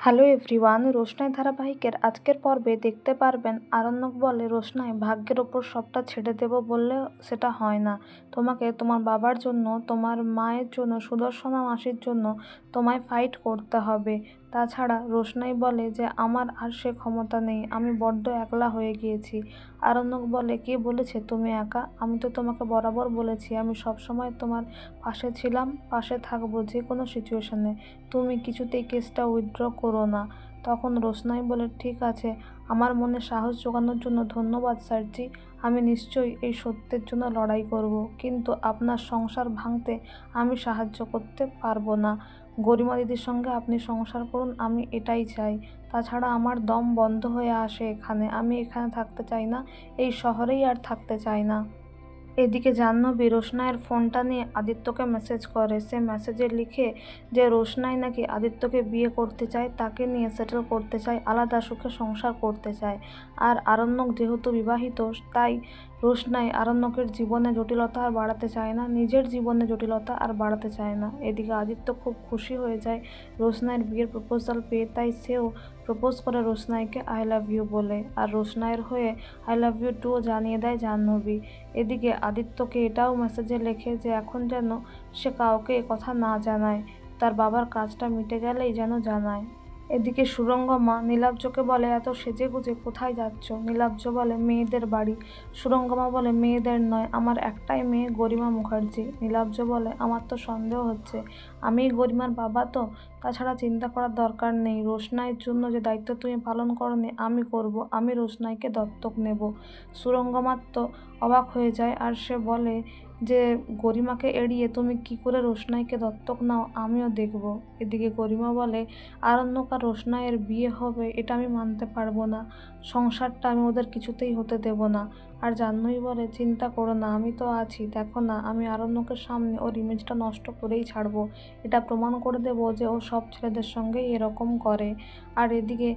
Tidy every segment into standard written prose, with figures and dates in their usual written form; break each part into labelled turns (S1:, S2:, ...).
S1: Hello everyone, রোশনাই ধারাবাহিকের আজকের পর্বে দেখতে পারবেন আরণ্যক বলে, রোশনাই ভাগ্যের ওপর সবটা ছেড়ে দেব বললে সেটা হয় না। তোমাকে তোমার বাবার জন্য, তোমার মায়ের জন্য, সুদর্শনা মাসির জন্য তোমায় ফাইট করতে হবে। তাছাড়া রোশনাই বলে যে আমার আর সে ক্ষমতা নেই, আমি বড্ড একলা হয়ে গিয়েছি। আরণ্যক বলে, কে বলেছে তুমি একা? আমি তো তোমাকে বরাবর বলেছি আমি সবসময় তোমার পাশে ছিলাম, পাশে থাকবো যে কোনো সিচুয়েশনে। তুমি কিছুতেই কেসটা উইথড্র করো না। তখন রোশনাই বলে, ঠিক আছে, আমার মনে সাহস জোগানোর জন্য ধন্যবাদ স্যারজি। আমি নিশ্চয়ই এই সত্যের জন্য লড়াই করব, কিন্তু আপনার সংসার ভাঙতে আমি সাহায্য করতে পারবো না। গরিমা দিদির সঙ্গে আপনি সংসার করুন, আমি এটাই চাই। তাছাড়া আমার দম বন্ধ হয়ে আসে এখানে, আমি এখানে থাকতে চাই না, এই শহরেই আর থাকতে চাই না। এদিকে জাহ্নবী রোশনাইয়ের ফোনটা নিয়ে আদিত্যকে মেসেজ করে। সে মেসেজে লিখে যে রোশনাই নাকি আদিত্যকে বিয়ে করতে চায়, তাকে নিয়ে সেটেল করতে চায়, আলাদা সুখে সংসার করতে চায়। আর আরণ্যক যেহেতু বিবাহিত, তাই রোশনাই আরণ্যকের জীবনে জটিলতা আর বাড়াতে চায় না, নিজের জীবনে জটিলতা আর বাড়াতে চায় না। এদিকে আদিত্য খুব খুশি হয়ে যায় রোশনাইয়ের বিয়ের প্রপোজাল পেয়ে, তাই সেও প্রপোজ করে রোশনাইকে আই লাভ ইউ বলে। আর রোশনাইয়ের হয়ে আই লাভ ইউ টুও জানিয়ে দেয় জাহ্নবী। এদিকে আদিত্যকে এটাও মেসেজে লেখে যে এখন যেন সে কাউকে কথা না জানায়, তার বাবার কাজটা মিটে গেলেই যেন জানায়। এদিকে সুরঙ্গমা নীলাব্জকে বলে, এত সেজেগুজে কোথায় যাচ্ছ? নীলাব্জ বলে, মেয়েদের বাড়ি। সুরঙ্গমা বলে, মেয়েদের নয়, আমার একটাই মেয়ে গরিমা মুখার্জি। নীলাব্জ বলে, আমার তো সন্দেহ হচ্ছে, আমিই গরিমার বাবা তো। তাছাড়া চিন্তা করার দরকার নেই, রোশনাইয়ের জন্য যে দায়িত্ব তুমি পালন করনি আমি করব, আমি রোশনাইকে দত্তক নেব। সুরঙ্গমার তো অবাক হয়ে যায়, আর সে বলে যে গরিমাকে এড়িয়ে তুমি কি করে রোশনাইকে দত্তক নাও, আমিও দেখব। এদিকে গরিমা বলে, আরণ্যক আর রোশনাইয়ের বিয়ে হবে এটা আমি মানতে পারবো না, সংসারটা আমি ওদের কিছুতেই হতে দেব না। আর জাহ্নবী বলে, চিন্তা করো না, আমি তো আছি, দেখো না, আমি আরণ্যকের সামনে ওর ইমেজটা নষ্ট করেই ছাড়বো, এটা প্রমাণ করে দেবো যে ও সব ছেলেদের সঙ্গেই এরকম করে। আর এদিকে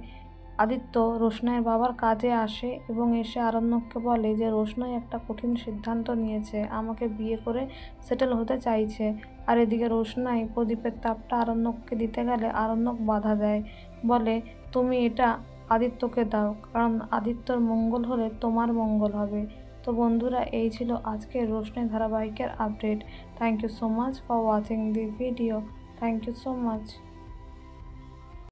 S1: আদিত্য রোশনাইয়ের বাবার কাজে আসে এবং এসে আরণ্যককে বলে যে রোশনাই একটা কঠিন সিদ্ধান্ত নিয়েছে, আমাকে বিয়ে করে সেটেল হতে চাইছে। আর এদিকে রোশনাই প্রদীপের তাপটা আরণ্যককে দিতে গেলে আরণ্যক বাধা দেয়, বলে তুমি এটা আদিত্যকে দাও, কারণ আদিত্যর মঙ্গল হলে তোমার মঙ্গল হবে। তো বন্ধুরা, এই ছিল আজকের রোশনাই ধারাবাহিকের update. Thank you so much for watching the video. Thank you so much.